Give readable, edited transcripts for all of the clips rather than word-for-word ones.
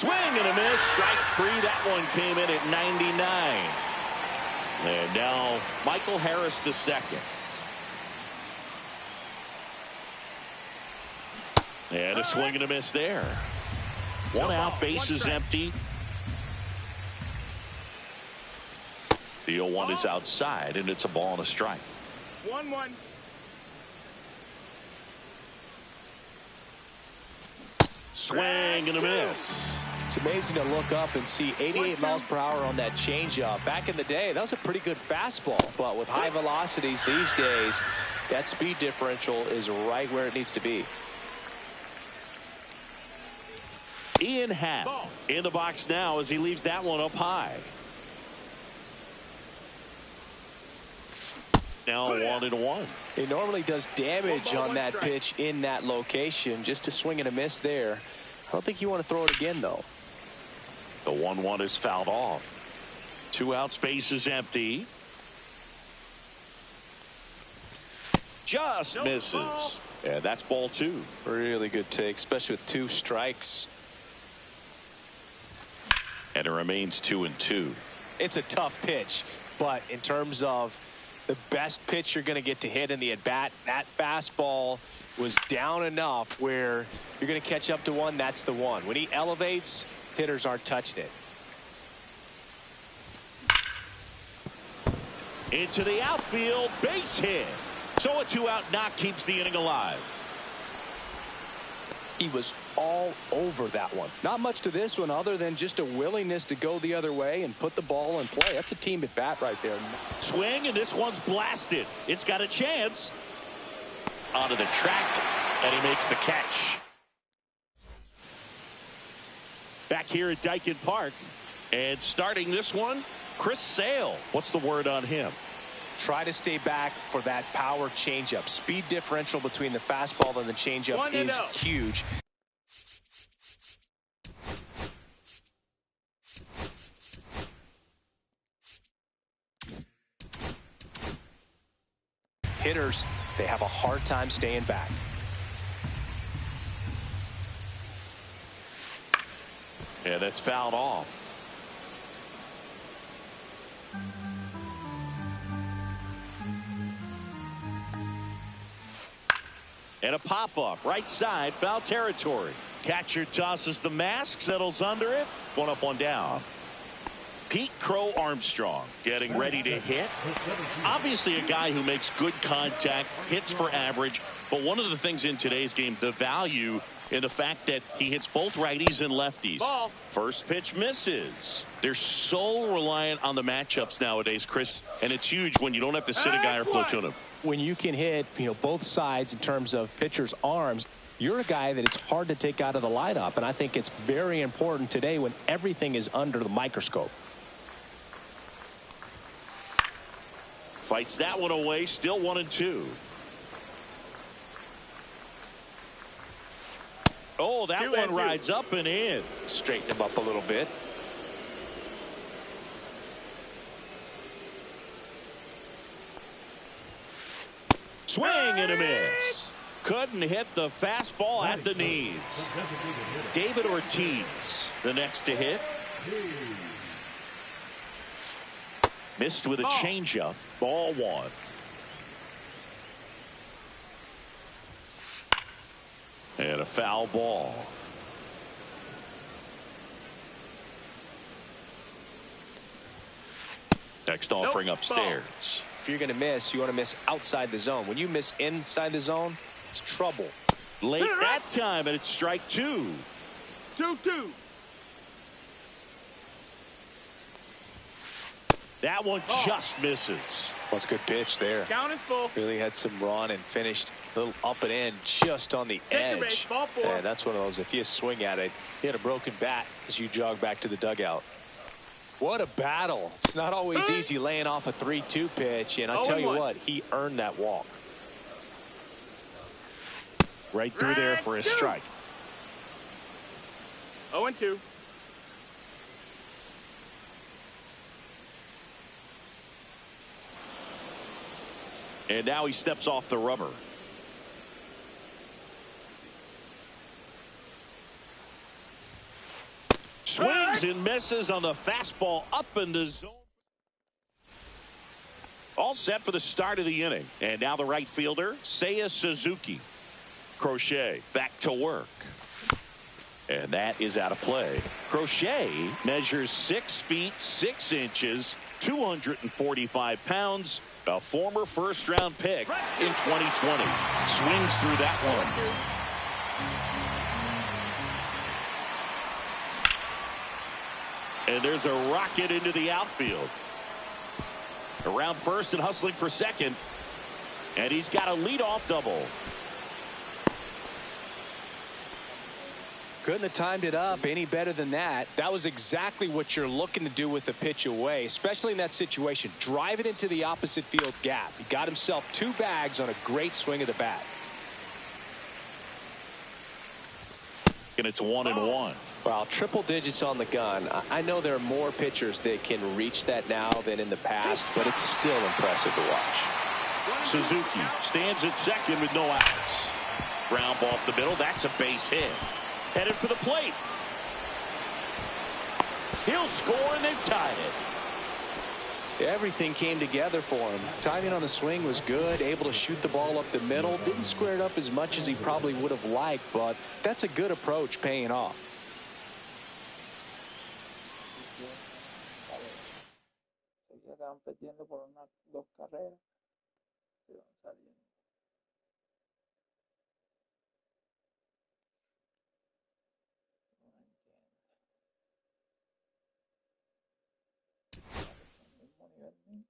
Swing and a miss. Strike three. That one came in at 99. And now Michael Harris the second. And a swing and a miss there. One out, bases empty. The 0-1 is outside, and it's a ball and a strike. 1-1. Swing and a miss. It's amazing to look up and see 88 miles per hour on that changeup. Back in the day, that was a pretty good fastball. But with high velocities these days, that speed differential is right where it needs to be. Ian Happ in the box now as he leaves that one up high. Now 1-1. It normally does damage on that pitch in that location. Just a swing and a miss there. I don't think you want to throw it again, though. The 1-1 is fouled off. 2 outs, bases empty. Just misses. And that's ball 2. Really good take, especially with 2 strikes. And it remains 2-2. It's a tough pitch, but in terms of the best pitch you're going to get to hit in the at-bat, that fastball was down enough where you're going to catch up to one. That's the one. When he elevates, hitters aren't touching it. Into the outfield, base hit. So a 2-out knock keeps the inning alive. He was all over that one. Not much to this one other than just a willingness to go the other way and put the ball in play. That's a team at bat right there. Swing, and this one's blasted. It's got a chance. Onto the track, and he makes the catch. Back here at Dyken Park, and starting this one, Chris Sale. What's the word on him? Try to stay back for that power changeup. Speed differential between the fastball and the changeup is huge. Hitters, they have a hard time staying back. Yeah, that's fouled off. And a pop-up, right side, foul territory. Catcher tosses the mask, settles under it. 1 up, 1 down. Pete Crow Armstrong getting ready to hit. Obviously a guy who makes good contact, hits for average. But one of the things in today's game, the value in the fact that he hits both righties and lefties. Ball. First pitch misses. They're so reliant on the matchups nowadays, Chris. And it's huge when you don't have to sit a guy or platoon him. When you can hit, both sides in terms of pitchers' arms, you're a guy that it's hard to take out of the lineup. And I think it's very important today when everything is under the microscope. Fights that one away, still 1-2. Oh, that one rides up and in. Straighten him up a little bit. Swing and a miss. Couldn't hit the fastball at the knees. David Ortiz, the next to hit. Missed with a changeup. Ball 1. And a foul ball. Next offering upstairs. If you're going to miss, you want to miss outside the zone. When you miss inside the zone, it's trouble. Late that time, and it's strike 2. 2-2. That one just misses. Well, it's a good pitch there. Count is full. Really had some run and finished a little up and in just on the edge. Ball 4. Yeah, that's one of those. If you swing at it, you had a broken bat as you jog back to the dugout. What a battle. It's not always easy laying off a 3-2 pitch, and I'll tell you what, he earned that walk. Right through there for a strike. 0-2. And now he steps off the rubber. Swings and misses on the fastball up in the zone. All set for the start of the inning. And now the right fielder, Seiya Suzuki. Crochet back to work. And that is out of play. Crochet measures 6 feet 6 inches, 245 pounds, a former first-round pick in 2020. Swings through that one. And there's a rocket into the outfield. Around first and hustling for second. And he's got a leadoff double. Couldn't have timed it up any better than that. That was exactly what you're looking to do with the pitch away, especially in that situation. Drive it into the opposite field gap. He got himself 2 bags on a great swing of the bat. And it's 1-1. Well, triple digits on the gun. I know there are more pitchers that can reach that now than in the past, but it's still impressive to watch. Suzuki stands at second with no outs. Ground ball up the middle. That's a base hit. Headed for the plate. He'll score, and they've tied it. Everything came together for him. Timing on the swing was good, able to shoot the ball up the middle. Didn't square it up as much as he probably would have liked, but that's a good approach paying off. Seguían perdiendo por 2 carreras. Se van saliendo. No entiendo. Al mismo nivel mío.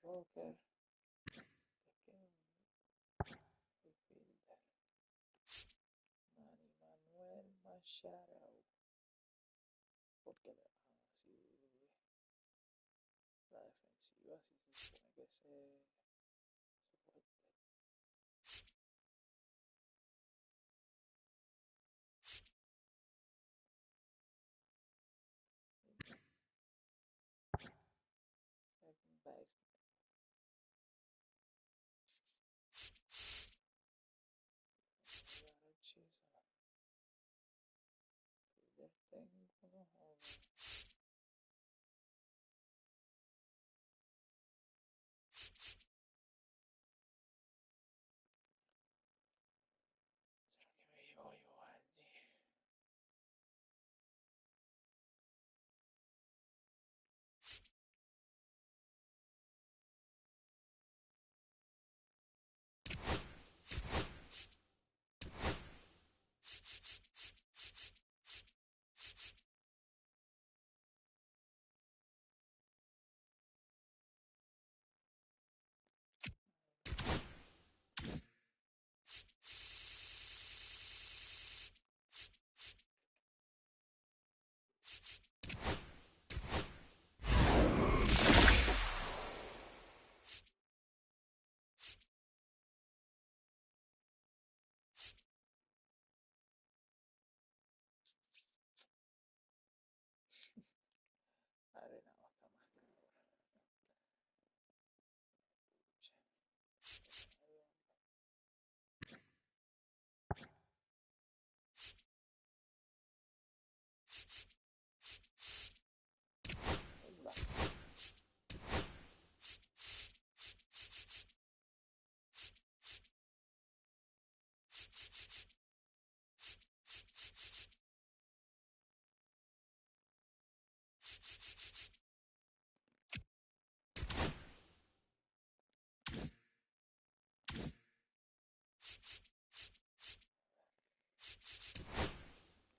Rocker, Manny Manuel Machado, porque así la defensiva sí se supone que se fuerte. Second baseman.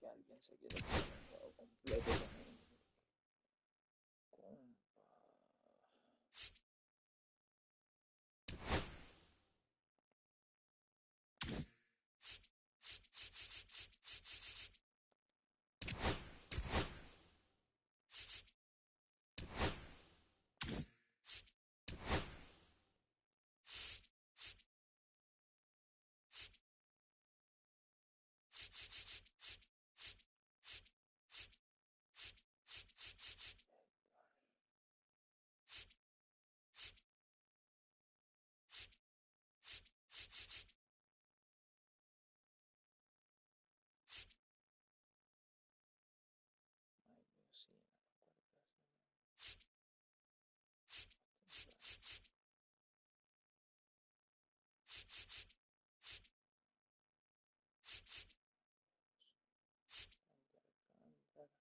Que alguien se quiere poner el juego completo conmigo. Compa. Ay, Dios, sí, no me acuerdo.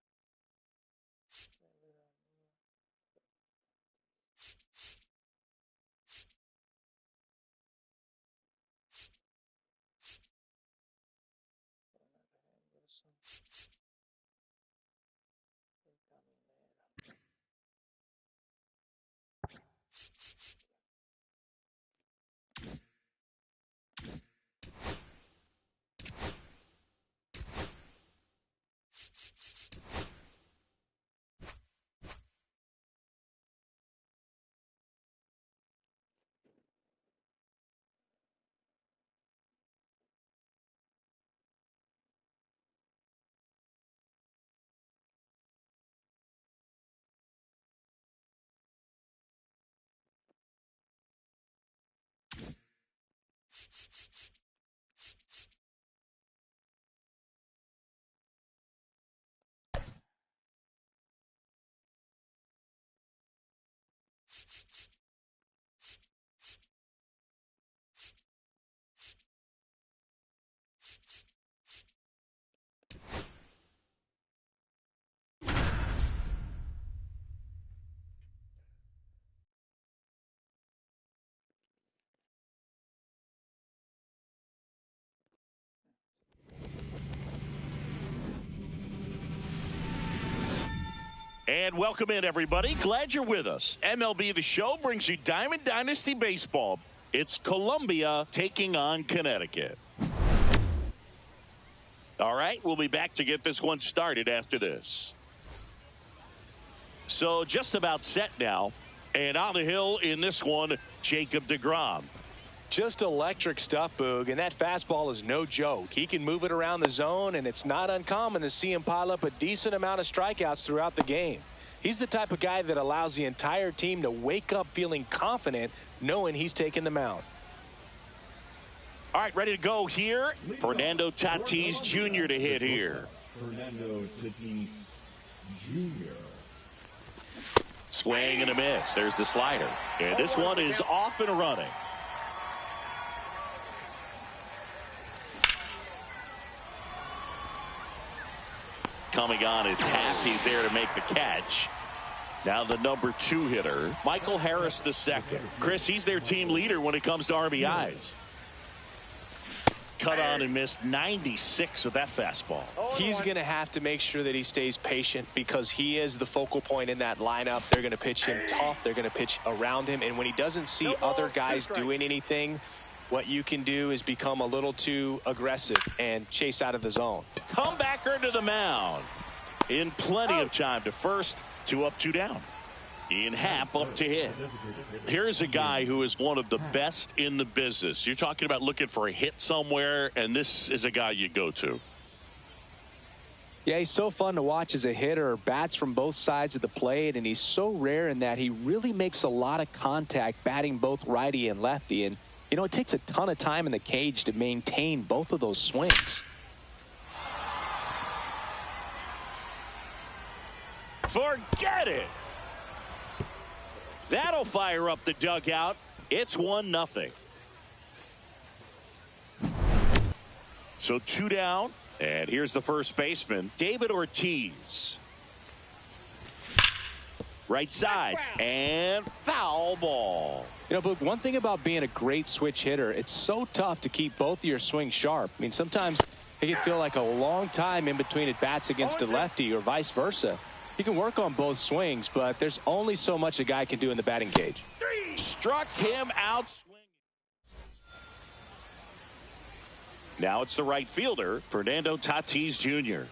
And welcome in, everybody. Glad you're with us. MLB The Show brings you Diamond Dynasty Baseball. It's Columbia taking on Connecticut. All right, we'll be back to get this one started after this. So just about set now. And on the hill in this one, Jacob deGrom. Just electric stuff, Boog, and that fastball is no joke. He can move it around the zone, and it's not uncommon to see him pile up a decent amount of strikeouts throughout the game. He's the type of guy that allows the entire team to wake up feeling confident, knowing he's taking the mound. All right, ready to go here. Fernando Tatis Jr. to hit here. Fernando Tatis Jr. Swing and a miss. There's the slider. And this one is off and running. Coming on is Happ. He's there to make the catch. Now the number 2 hitter, Michael Harris II. Chris, he's their team leader when it comes to RBIs. Cut on and missed 96 with that fastball. He's going to have to make sure that he stays patient because he is the focal point in that lineup. They're going to pitch him tough. They're going to pitch around him. And when he doesn't see other guys doing anything, what you can do is become a little too aggressive and chase out of the zone. Comebacker to the mound. In plenty of time to first, 2 up, 2 down. Ian Happ up to hit. Here's a guy who is one of the best in the business. You're talking about looking for a hit somewhere, and this is a guy you go to. Yeah, he's so fun to watch as a hitter. Bats from both sides of the plate, and he's so rare in that he really makes a lot of contact batting both righty and lefty. And, you know, it takes a ton of time in the cage to maintain both of those swings. Forget it. That'll fire up the dugout. It's 1-0. So 2 down. And here's the first baseman, David Ortiz. Right side, and foul ball. You know, Boog, one thing about being a great switch hitter, it's so tough to keep both of your swings sharp. I mean, sometimes it can feel like a long time in between at bats against a lefty or vice versa. You can work on both swings, but there's only so much a guy can do in the batting cage. Struck him out swinging. Now it's the right fielder, Fernando Tatis Jr.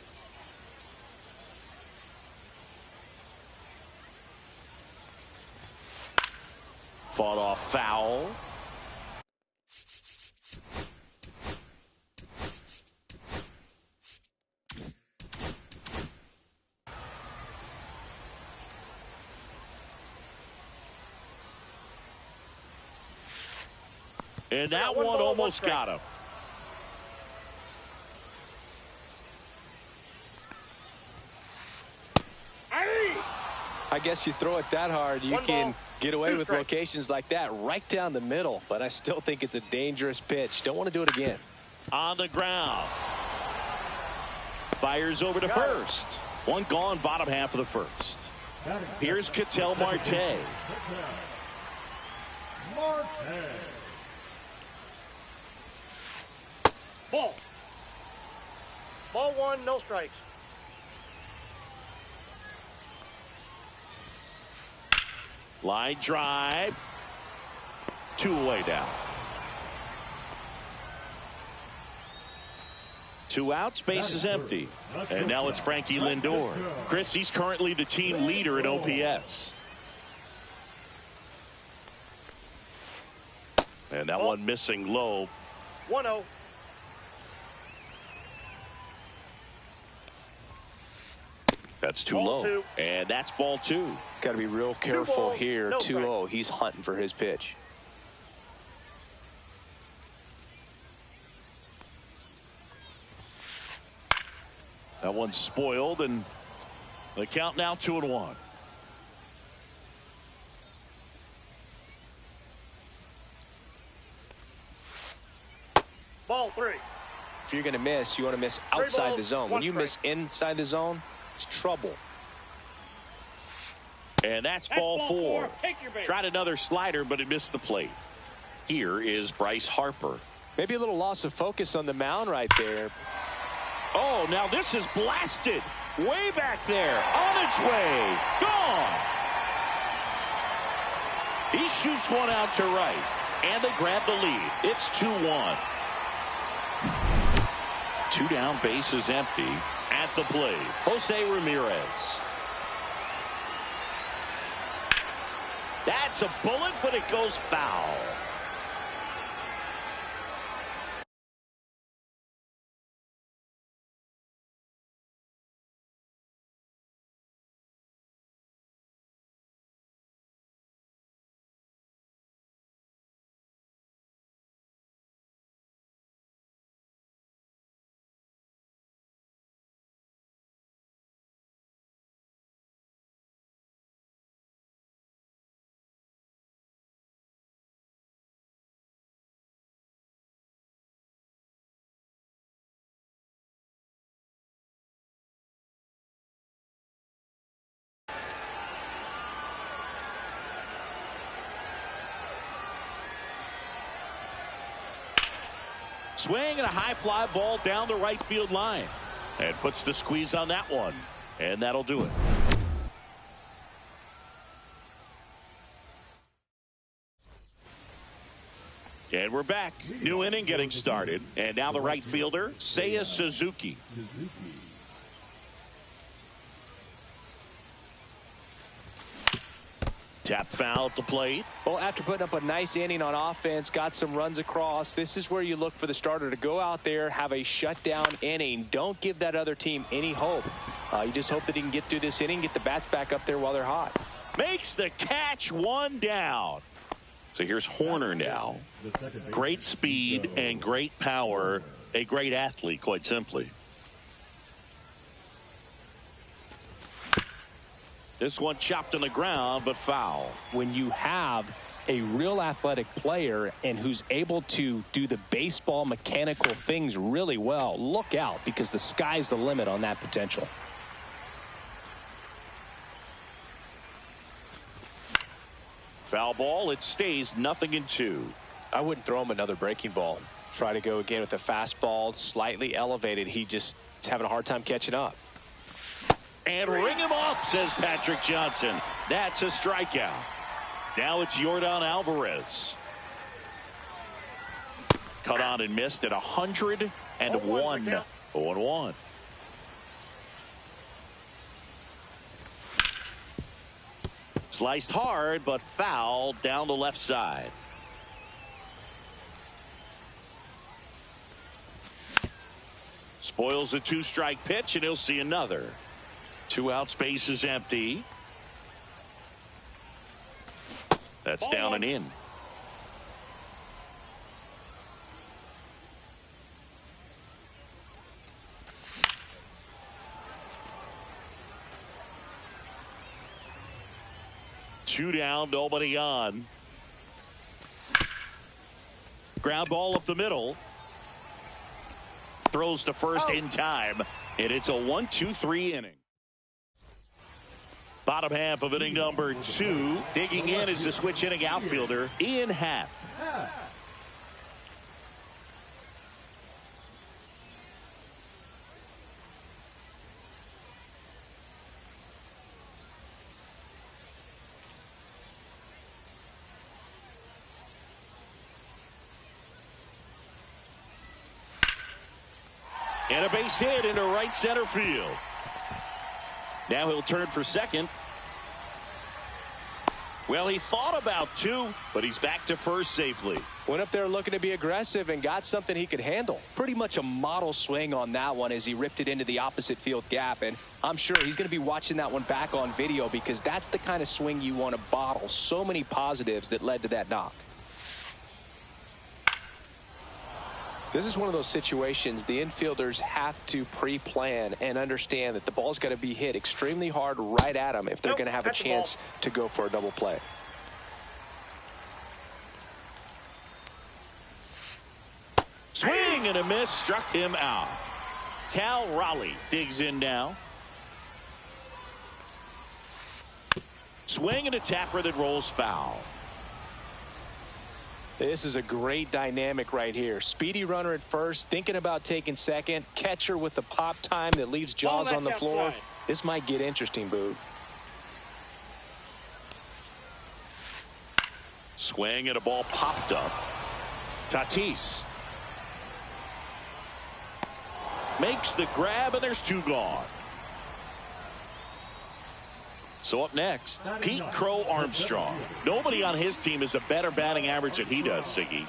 Fought off foul. And that one almost got him. I guess you throw it that hard, you can get away with locations like that right down the middle. But I still think it's a dangerous pitch. Don't want to do it again. On the ground. Fires over to first. One gone, bottom half of the first. Here's Ketel Marte. Ball. Ball one, no strikes. Line drive. 2 away now. 2 outs, base is empty. And now it's Frankie Lindor. Chris, he's currently the team leader in OPS. And that one missing low. 1-0. That's too low. And that's ball 2. Got to be real careful here. 2-0. He's hunting for his pitch. That one's spoiled, and the count now 2-1. Ball 3. If you're going to miss, you want to miss outside the zone. When you miss inside the zone, it's trouble. And that's ball 4. Tried another slider, but it missed the plate. Here is Bryce Harper. Maybe a little loss of focus on the mound right there. Oh, now this is blasted. Way back there. On its way. Gone. He shoots one out to right. And they grab the lead. It's 2-1. 2 down, base is empty. At the plate, Jose Ramirez. That's a bullet, but it goes foul. Swing and a high fly ball down the right field line. And puts the squeeze on that one. And that'll do it. And we're back. New inning getting started. And now the right fielder, Seiya Suzuki. Tap foul at the plate. Well, after putting up a nice inning on offense, got some runs across, this is where you look for the starter to go out there, have a shutdown inning. Don't give that other team any hope. You just hope that he can get through this inning, get the bats back up there while they're hot. Makes the catch, 1 down. So here's Horner now. Great speed and great power. A great athlete, quite simply. This one chopped on the ground, but foul. When you have a real athletic player and who's able to do the baseball mechanical things really well, look out, because the sky's the limit on that potential. Foul ball. It stays 0-2. I wouldn't throw him another breaking ball. Try to go again with the fastball slightly elevated. He just is having a hard time catching up. And ring him up, says Patrick Johnson. That's a strikeout. Now it's Yordan Alvarez. Cut on and missed at 101. 0-1. Sliced hard, but foul down the left side. Spoils the 2-strike pitch, and he'll see another. 2 out, space is empty. That's down and in. Two down, nobody on. Ground ball up the middle. Throws to first in time, and it's a 1-2-3 inning. Bottom half of inning number 2. Digging in is the switch inning outfielder, Ian Happ. And a base hit into right center field. Now he'll turn for second. Well, he thought about 2, but he's back to first safely. Went up there looking to be aggressive and got something he could handle. Pretty much a model swing on that one as he ripped it into the opposite field gap. And I'm sure he's going to be watching that one back on video because that's the kind of swing you want to bottle. So many positives that led to that knock. This is one of those situations the infielders have to pre-plan and understand that the ball's got to be hit extremely hard right at them if they're going to have a chance to go for a double play. Swing and a miss, struck him out. Cal Raleigh digs in now. Swing and a tapper that rolls foul. This is a great dynamic right here. Speedy runner at first, thinking about taking second. Catcher with the pop time that leaves Jaws on the floor. Outside. This might get interesting, Boog. Swing and a ball popped up. Tatis makes the grab, and there's 2 gone. So up next, Pete Crow Armstrong. Nobody on his team has a better batting average than he does, Siggy.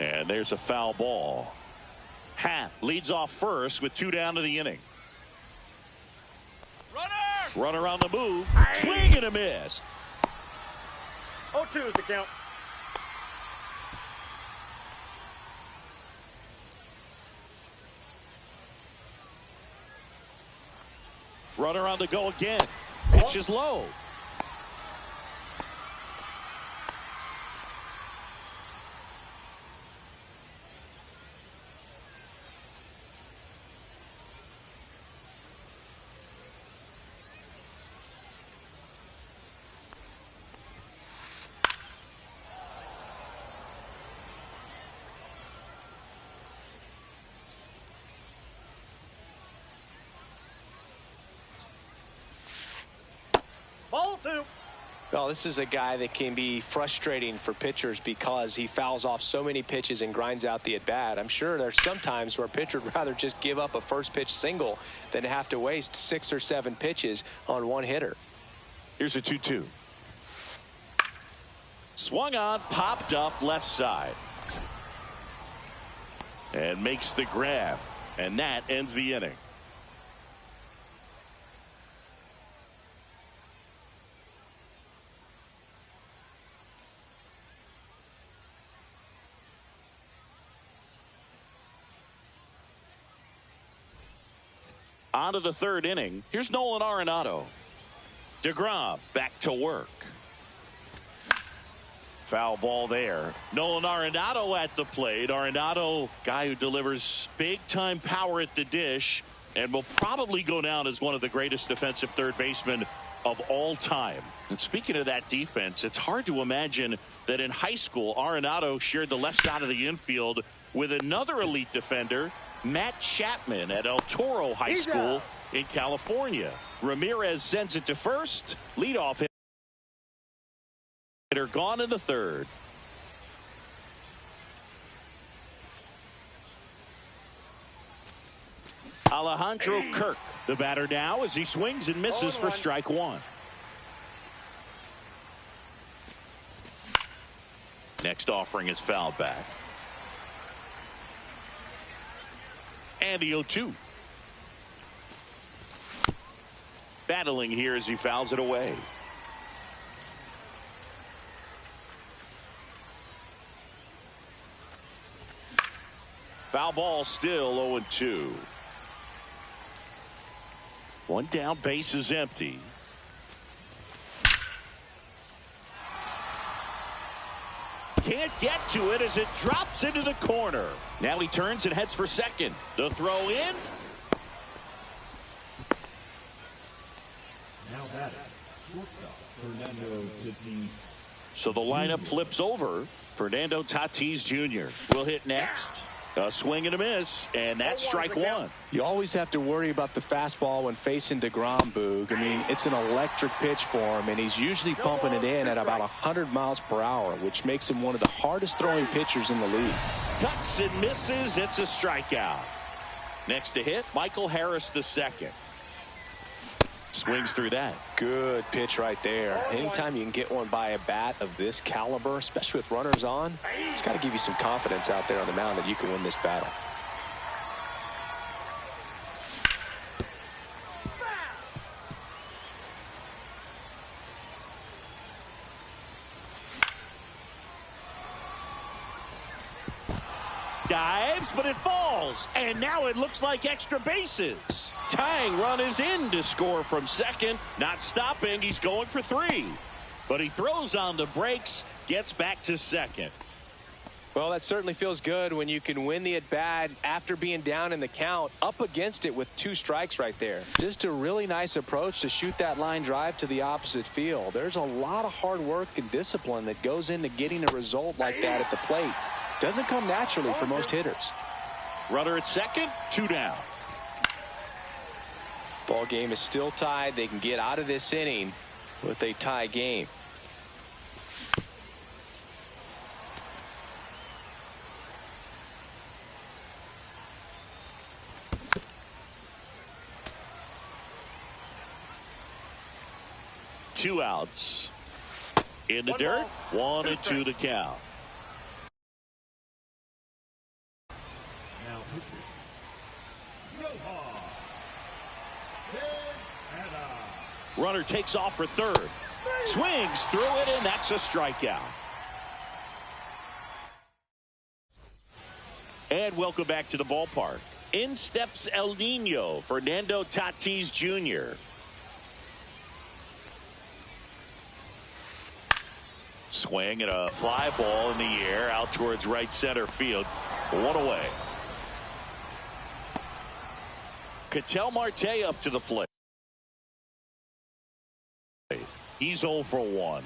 And there's a foul ball. Happ leads off first with 2 down to the inning. Runner on the move. Swing and a miss. 0-2 is the count. Runner on the go again. Pitch is low. Ball 2. Well, this is a guy that can be frustrating for pitchers because he fouls off so many pitches and grinds out the at-bat. I'm sure there's some times where a pitcher would rather just give up a first pitch single than have to waste 6 or 7 pitches on one hitter. Here's a 2-2. Swung on, popped up left side. And makes the grab. And that ends the inning. On to the 3rd inning. Here's Nolan Arenado. DeGrom back to work. Foul ball there. Nolan Arenado at the plate. Arenado, guy who delivers big-time power at the dish and will probably go down as one of the greatest defensive third basemen of all time. And speaking of that defense, it's hard to imagine that in high school, Arenado shared the left side of the infield with another elite defender, Matt Chapman, at El Toro High School in California. Ramirez sends it to first. Leadoff hitter gone in the third. Alejandro Kirk, the batter now, as he swings and misses for strike one. Next offering is fouled back. And the 0-2. Battling here as he fouls it away. Foul ball, still 0-2. One down, base is empty. Can't get to it as it drops into the corner. Now he turns and heads for second. The throw in. Now batting, shortstop Fernando Tatis. So the lineup flips over. Fernando Tatis Jr. will hit next. A swing and a miss, and that's strike one. You always have to worry about the fastball when facing DeGrom, Boog. I mean, it's an electric pitch for him, and he's usually pumping it in at about 100 miles per hour, which makes him one of the hardest throwing pitchers in the league. Cuts and misses. It's a strikeout. Next to hit, Michael Harris the second. Swings through that. Good pitch right there. Anytime you can get one by a bat of this caliber, especially with runners on, it's got to give you some confidence out there on the mound that you can win this battle. Dives, but it falls, and now it looks like extra bases. Tying run is in to score from second. Not stopping, he's going for three. But he throws on the brakes, gets back to second. Well, that certainly feels good when you can win the at-bat after being down in the count, up against it with 2 strikes right there. Just a really nice approach to shoot that line drive to the opposite field. There's a lot of hard work and discipline that goes into getting a result like that at the plate. Doesn't come naturally for most hitters. Runner at second, 2 down. Ball game is still tied. They can get out of this inning with a tie game. Two outs. In the dirt, 1-2 to count. Runner takes off for third. Swings through it, and that's a strikeout. And welcome back to the ballpark. In steps El Nino, Fernando Tatis Jr. Swing and a fly ball in the air out towards right center field. 1 away. Ketel Marte up to the plate. He's 0 for 1.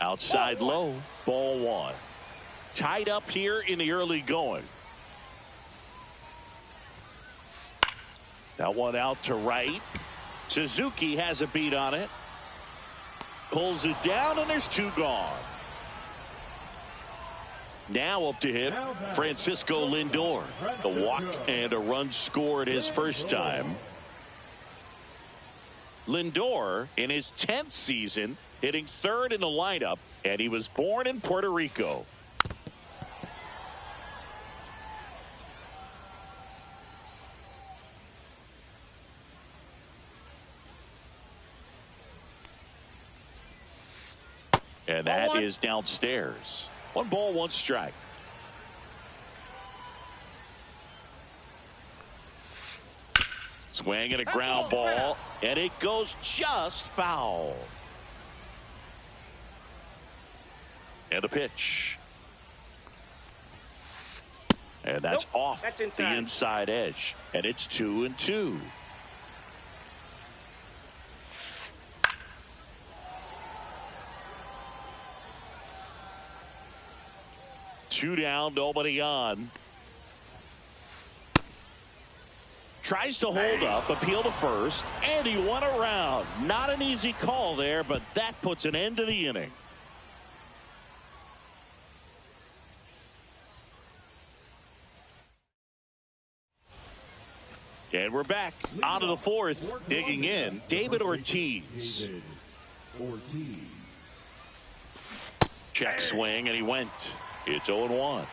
Outside low, ball 1. Tied up here in the early going. That one out to right. Suzuki has a beat on it. Pulls it down, and there's 2 gone. Now up to hit, Francisco Lindor. The walk and a run scored his first time. Lindor in his 10th season, hitting third in the lineup, and he was born in Puerto Rico. And that is downstairs. 1 ball, 1 strike. Swing and a ground ball, and it goes just foul. And a pitch. And that's off the inside edge. And it's 2-2. Two down, nobody on. Tries to hold up, appeal to first, and he went around. Not an easy call there, but that puts an end to the inning. And we're back onto the fourth. Digging in, David Ortiz. Check swing, and he went. It's 0-1.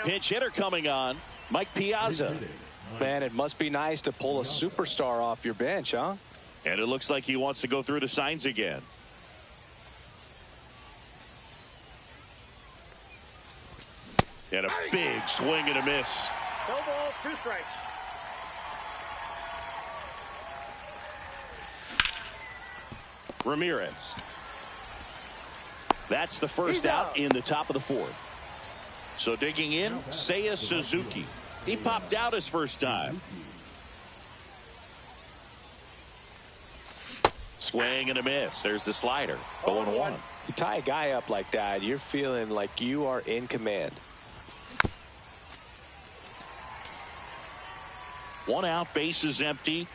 Pinch hitter coming on, Mike Piazza. Man, it must be nice to pull a superstar off your bench, huh? And it looks like he wants to go through the signs again. And a big swing and a miss. No ball, 2 strikes. Ramirez. That's the first out in the top of the fourth. So digging in, Seiya Suzuki. He popped out his first time. Swing and a miss. There's the slider. 0-1. You tie a guy up like that, you're feeling like you are in command. 1 out, base is empty.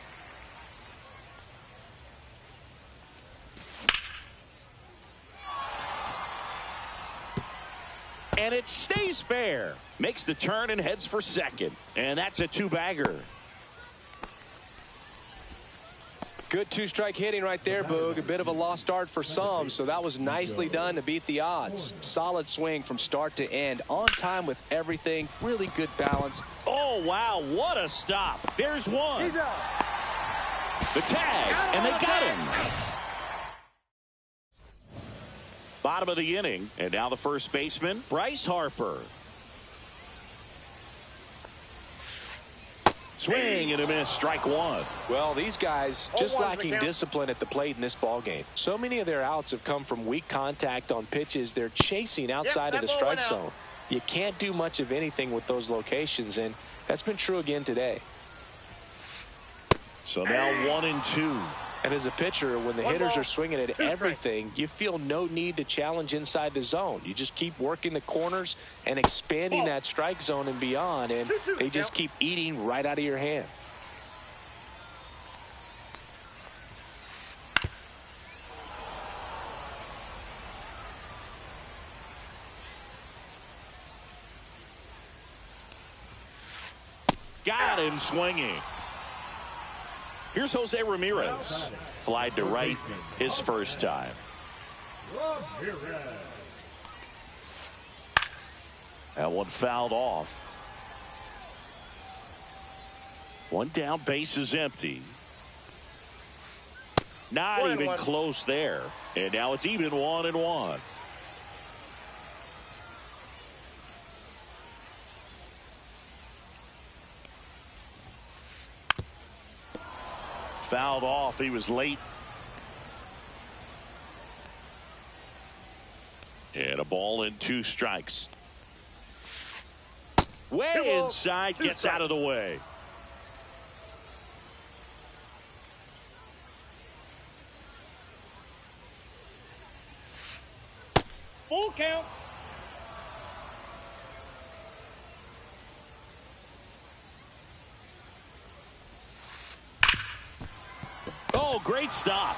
And it stays fair. Makes the turn and heads for second. And that's a 2-bagger. Good 2-strike hitting right there, Boog. A bit of a lost start for some, so that was nicely done to beat the odds. Solid swing from start to end. On time with everything. Really good balance. Oh, wow. What a stop. There's one. He's out. The tag, and they got him. Bottom of the inning, and now the first baseman, Bryce Harper. Swing and a miss, strike 1. Well, these guys just lacking discipline at the plate in this ball game. So many of their outs have come from weak contact on pitches they're chasing outside of the strike zone. You can't do much of anything with those locations, and that's been true again today. So now 1-2. And as a pitcher, when the hitters are swinging at everything, you feel no need to challenge inside the zone. You just keep working the corners and expanding that strike zone and beyond, and they just keep eating right out of your hand. Got him swinging. Here's Jose Ramirez. Flied to right his first time. That one fouled off. 1 down, base is empty. Not even close there. And now it's even 1-1. Fouled off. He was late. And a ball and 2 strikes. Way inside, gets out of the way. Full count. Oh, great stop.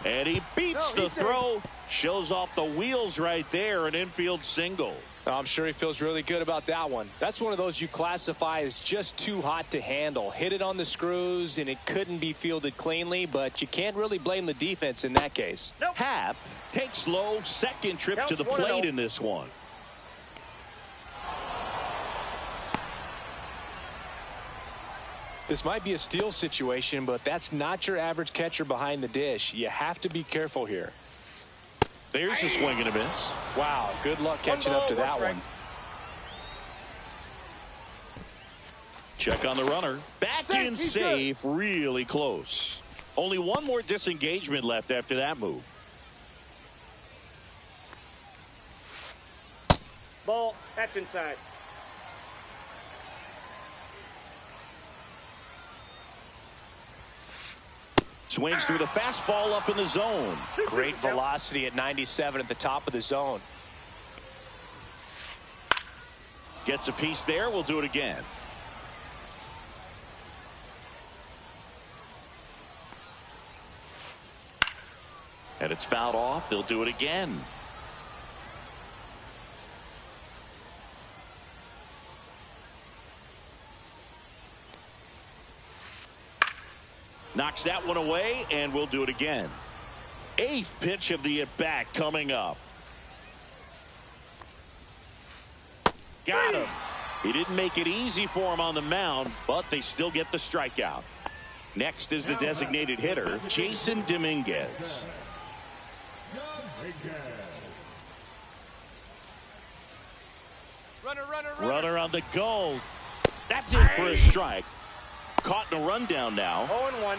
And he beats the throw. Shows off the wheels right there. An infield single. I'm sure he feels really good about that one. That's one of those you classify as just too hot to handle. Hit it on the screws, and it couldn't be fielded cleanly, but you can't really blame the defense in that case. Happ takes low, second trip to the plate in this one. This might be a steal situation, but that's not your average catcher behind the dish. You have to be careful here. There's a swing and a miss. Wow, good luck catching up to that one. Check on the runner. Back in safe, really close. Only one more disengagement left after that move. Ball. That's inside. Swings through the fastball up in the zone. Great velocity at 97 at the top of the zone. Gets a piece there. We'll do it again. And it's fouled off. They'll do it again. Knocks that one away, and we'll do it again. 8th pitch of the at-bat coming up. Got him. He didn't make it easy for him on the mound, but they still get the strikeout. Next is the designated hitter, Jason Dominguez. Runner on the go. That's it for a strike. Caught in a rundown now. 0-1.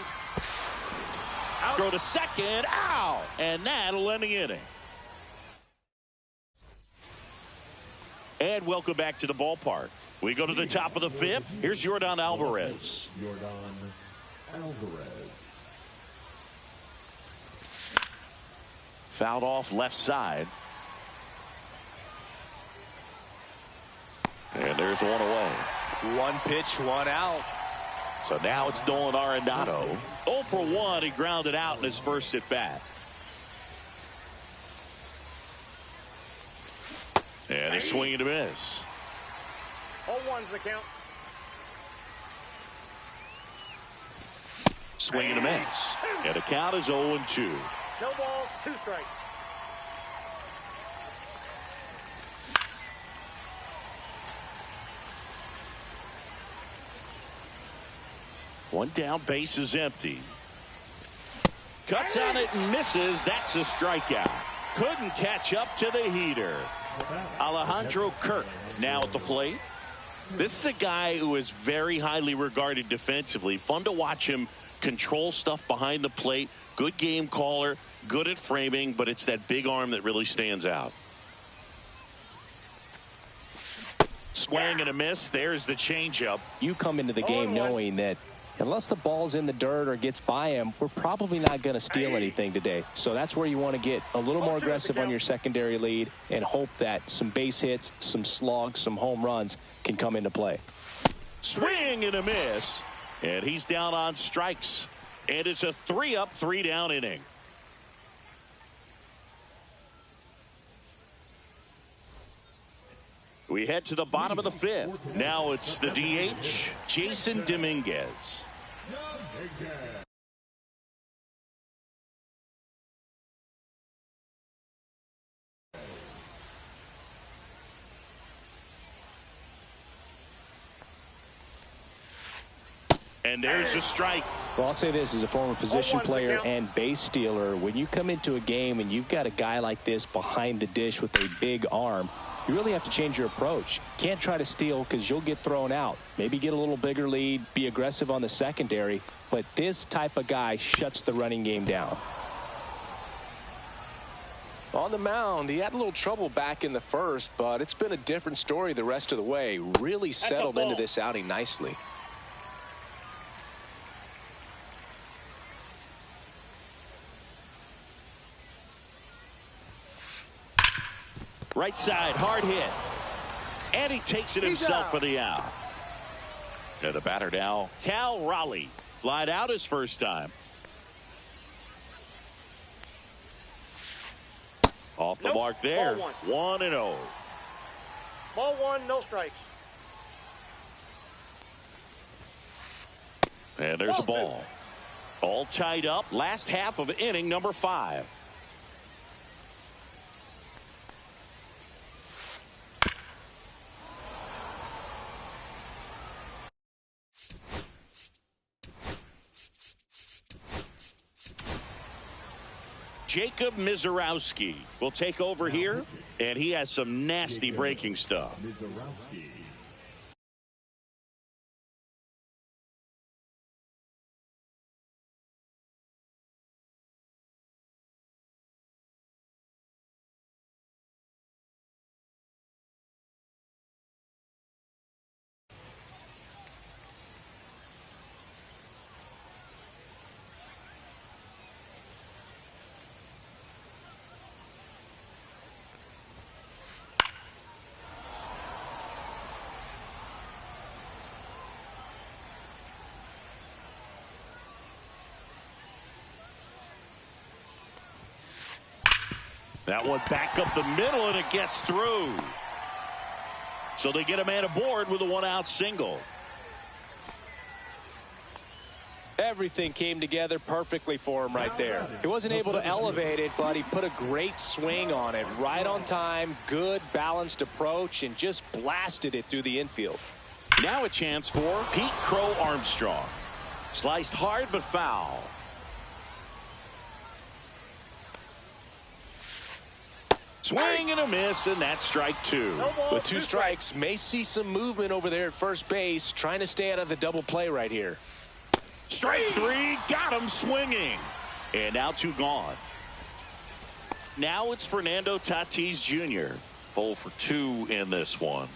Out. Throw to second. Ow! And that'll end the inning. And welcome back to the ballpark. We go to the top of the 5th. Here's Yordan Alvarez. Yordan Alvarez. Fouled off left side. And there's one away. One pitch, one out. So now it's Nolan Arenado. 0 for 1. He grounded out in his first at bat. And a swing and a miss. 0-1's the count. Swing and a miss. And the count is 0-2. No balls, 2 strikes. One down, base is empty. Cuts on it and misses. That's a strikeout. Couldn't catch up to the heater. Alejandro Kirk now at the plate. This is a guy who is very highly regarded defensively. Fun to watch him control stuff behind the plate. Good game caller, good at framing, but it's that big arm that really stands out. Swing and a miss. There's the changeup. You come into the game knowing that unless the ball's in the dirt or gets by him, we're probably not going to steal anything today. So that's where you want to get a little more aggressive on your secondary lead and hope that some base hits, some slugs, some home runs can come into play. Swing and a miss. And he's down on strikes. And it's a 3-up, 3-down inning. We head to the bottom of the 5th. Now it's the DH, Jason Dominguez. And there's a strike. Well, I'll say this as a former position player and base stealer. When you come into a game and you've got a guy like this behind the dish with a big arm, you really have to change your approach. Can't try to steal because you'll get thrown out. Maybe get a little bigger lead, be aggressive on the secondary. But this type of guy shuts the running game down. On the mound, he had a little trouble back in the first, but it's been a different story the rest of the way. Really settled into this outing nicely. Right side, hard hit. And he takes it himself for the out. And the batter now, Cal Raleigh. Flied out his first time. Off the mark there. 1-0. Ball 1, no strikes. And there's a ball. All tied up. Last half of inning number 5. Jacob Mizorowski will take over here, and he has some nasty breaking stuff. Mizorowski. That one back up the middle, and it gets through. So they get a man aboard with a one-out single. Everything came together perfectly for him right there. He wasn't able to elevate it, but he put a great swing on it. Right on time, good balanced approach, and just blasted it through the infield. Now a chance for Pete Crow Armstrong. Sliced hard but foul. Swing and a miss, and that's strike two. With two strikes, may see some movement over there at first base, trying to stay out of the double play right here. Strike three, got him swinging. And now two gone. Now it's Fernando Tatis Jr. 0 for 2 in this one.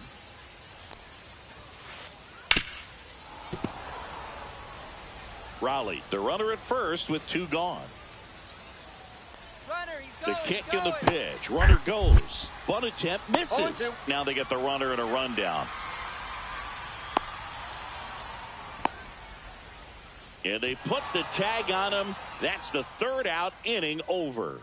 Raleigh, the runner at first with two gone. The kick and the pitch. Runner goes. Bunt attempt misses. Now they get the runner and a rundown. And they put the tag on him. That's the third out, inning over.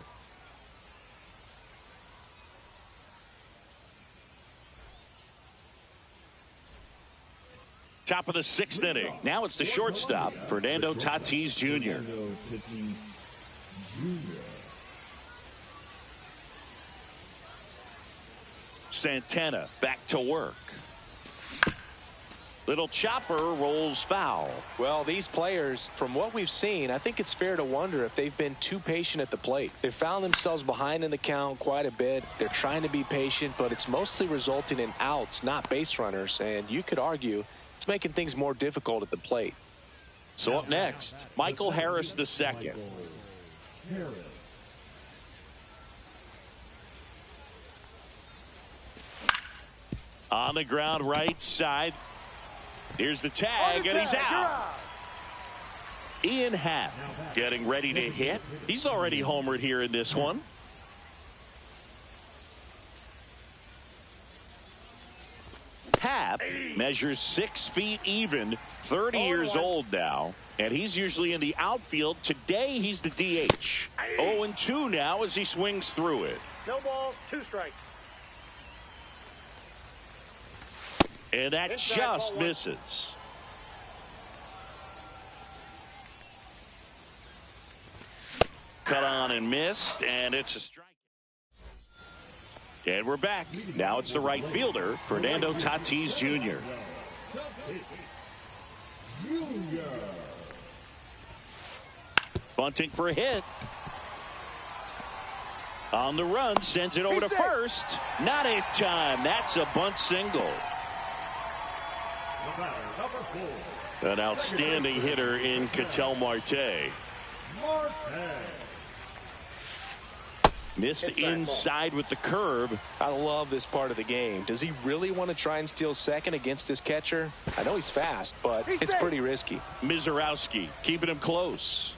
Top of the sixth inning. Now it's the shortstop, Fernando Tatis Jr. Fernando Tatis Jr. Santana back to work. Little chopper rolls foul. Well, these players, from what we've seen, I think it's fair to wonder if they've been too patient at the plate. They've found themselves behind in the count quite a bit. They're trying to be patient, but it's mostly resulting in outs, not base runners. And you could argue it's making things more difficult at the plate. So up next, Michael Harris II. Harris. On the ground right side. Here's the tag, and he's out. Ian Happ getting ready to hit. He's already homered here in this one. Happ measures 6 feet even, 30 years old now, and he's usually in the outfield. Today he's the DH. 0-2 now as he swings through it. No balls, 2 strikes. And that just misses. Cut on and missed, and it's a strike. And we're back. Now it's the right fielder, Fernando Tatis Jr. Bunting for a hit. On the run, sends it over to first. Not in time. That's a bunt single. An outstanding hitter in Ketel Marte. Missed inside with the curve. I love this part of the game. Does he really want to try and steal second against this catcher? I know he's fast, but it's pretty risky. Mizorowski keeping him close.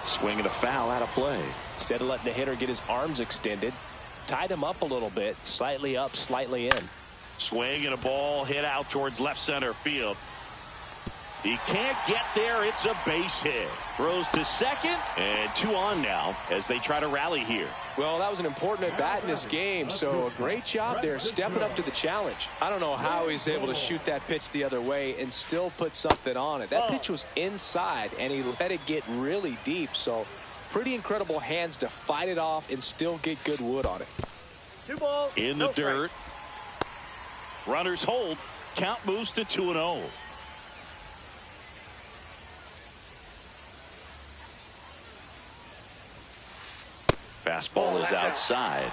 Swinging a foul out of play. Instead of letting the hitter get his arms extended, tied him up a little bit, slightly up, slightly in. Swing and a ball hit out towards left center field. He can't get there. It's a base hit. Throws to second, and 2 on now as they try to rally here. Well, that was an important at bat in this game, so a great job there stepping up to the challenge. I don't know how he's able to shoot that pitch the other way and still put something on it. That pitch was inside, and he let it get really deep, so pretty incredible hands to fight it off and still get good wood on it. 2 balls. In the dirt. Runners hold. Count moves to 2-0. Fastball is outside.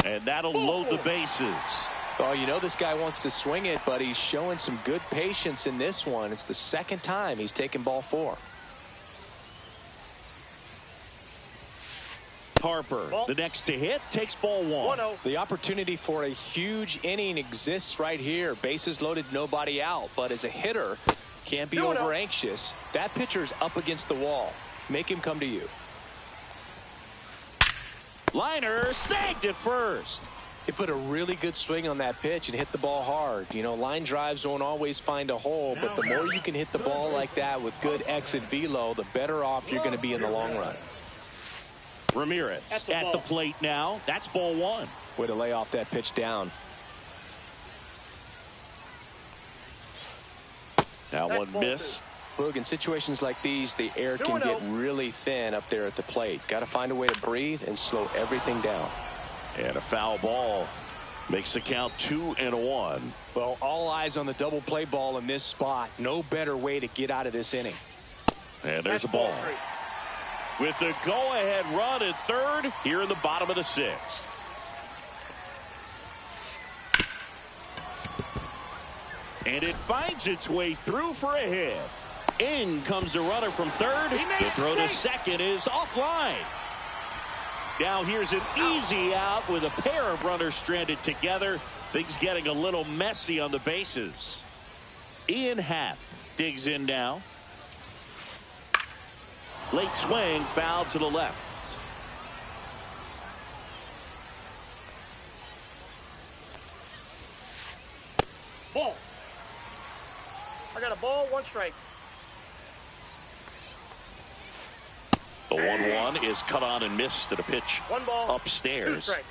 And that'll load the bases. Oh, you know this guy wants to swing it, but he's showing some good patience in this one. It's the second time he's taken ball 4. Harper, the next to hit, takes ball 1. 1-0. The opportunity for a huge inning exists right here. Bases loaded, nobody out. But as a hitter, can't be 2-0. over anxious. That pitcher's up against the wall. Make him come to you. Liner snagged at first. He put a really good swing on that pitch and hit the ball hard. You know, line drives won't always find a hole, but the more you can hit the ball like that with good exit velo, the better off you're going to be in the long run. Ramirez at the plate now. That's ball 1. Way to lay off that pitch down. That one missed. Boog, in situations like these, the air can get really thin up there at the plate. Got to find a way to breathe and slow everything down. And a foul ball makes the count 2-1. Well, all eyes on the double play ball in this spot. No better way to get out of this inning. And there's a ball. With the go-ahead run at third here in the bottom of the 6th. And it finds its way through for a hit. In comes the runner from third. The throw to second is offline. Now here's an easy out with a pair of runners stranded together. Things getting a little messy on the bases. Ian Happ digs in now. Late swing, foul to the left. Ball. I got a ball, 1 strike. The 1-1 is cut on and missed at a pitch 1 ball, upstairs. 2 strikes.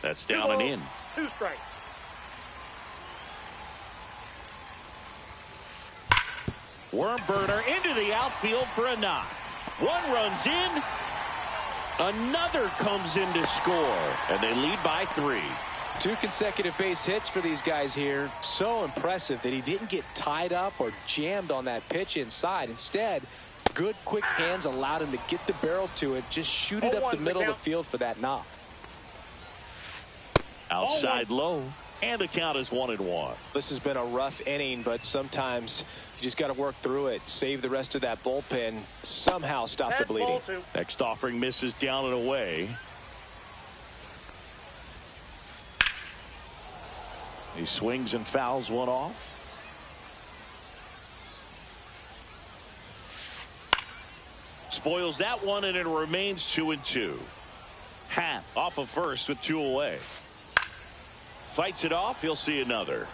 That's 2 down balls, and in. 2 strikes. Worm burner into the outfield for a knock. 1 runs in. Another comes in to score. And they lead by 3. 2 consecutive base hits for these guys here. So impressive that he didn't get tied up or jammed on that pitch inside. Instead, good quick hands allowed him to get the barrel to it. Just shoot it up the middle of the field for that knock. Outside low. And the count is 1-1. This has been a rough inning, but sometimes you just got to work through it. Save the rest of that bullpen. Somehow stop the bleeding. Next offering misses down and away. He swings and fouls one off. Spoils that one, and it remains 2-2. Happ off of first with 2 away. Fights it off. He'll see another.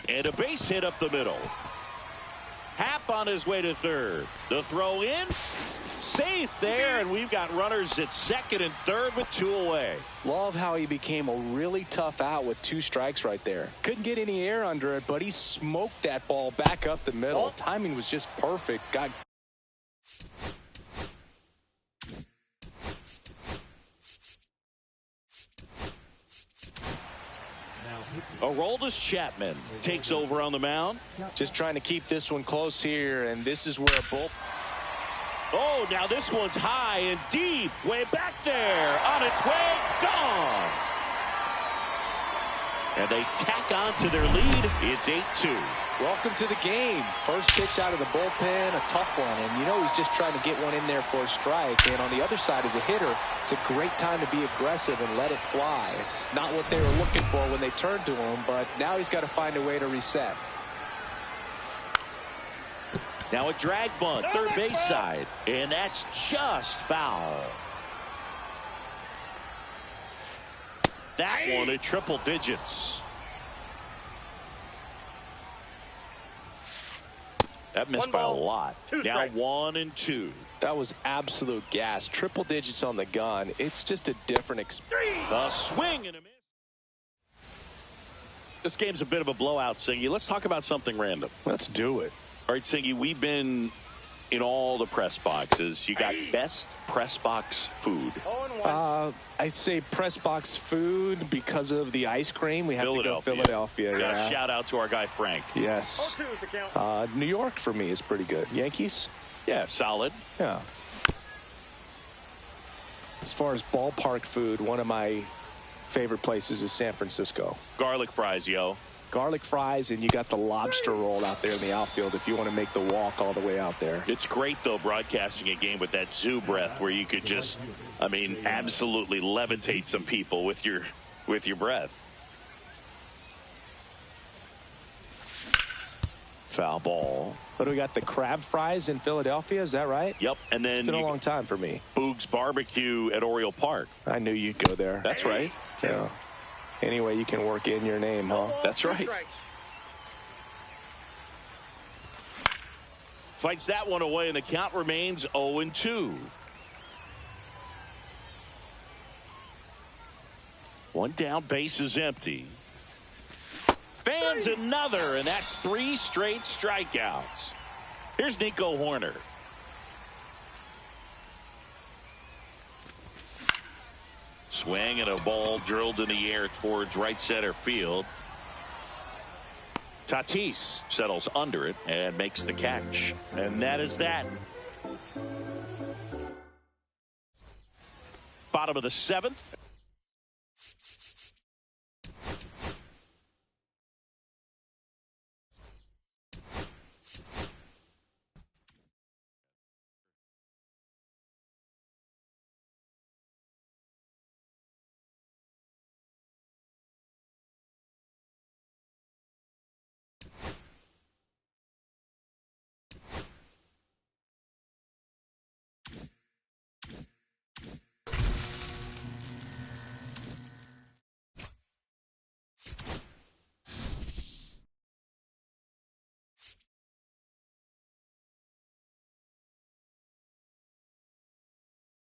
And a base hit up the middle. Happ on his way to third. The throw in. Safe there, and we've got runners at second and third with 2 away. Love how he became a really tough out with 2 strikes right there. Couldn't get any air under it, but he smoked that ball back up the middle. Timing was just perfect. Got Aroldis Chapman takes over on the mound. just trying to keep this one close here, and this is where a bull. Oh, now this one's high and deep. Way back there. On its way. Gone. And they tack on to their lead. It's 8-2. Welcome to the game. First pitch out of the bullpen, a tough one. And you know he's just trying to get one in there for a strike. And on the other side, as a hitter, it's a great time to be aggressive and let it fly. It's not what they were looking for when they turned to him, but now he's got to find a way to reset. Now a drag bunt, third base side. And that's just foul. That one at triple digits. That missed by a lot. Now 1-2. That was absolute gas. Triple digits on the gun. It's just a different experience. A swing and a miss. This game's a bit of a blowout, Singy. Let's talk about something random. Let's do it. All right, Singy, we've been in all the press boxes. You got best press box food. 0-1. I'd say press box food because of the ice cream. We have to go Philadelphia. Yeah. Shout out to our guy Frank. Yes. 0-2 is the count. New York for me is pretty good. Yankees? Yeah, solid. Yeah. As far as ballpark food, one of my favorite places is San Francisco. Garlic fries, yo. Garlic fries, and you got the lobster roll out there in the outfield if you want to make the walk all the way out there. It's great, though, broadcasting a game with that zoo breath where you could just, I mean, absolutely levitate some people with your breath. Foul ball. What do we got? The crab fries in Philadelphia, is that right? Yep, and then it's been a long time for me. Boog's Barbecue at Oriole Park. I knew you'd go there. That's right. Yeah. Anyway, you can work in your name, huh? That's right. Fights that one away, and the count remains 0-2. One down, base is empty. Fans another, and that's 3 straight strikeouts. Here's Nico Horner. Swing and a ball drilled in the air towards right center field. Tatis settles under it and makes the catch. And that is that. Bottom of the 7th.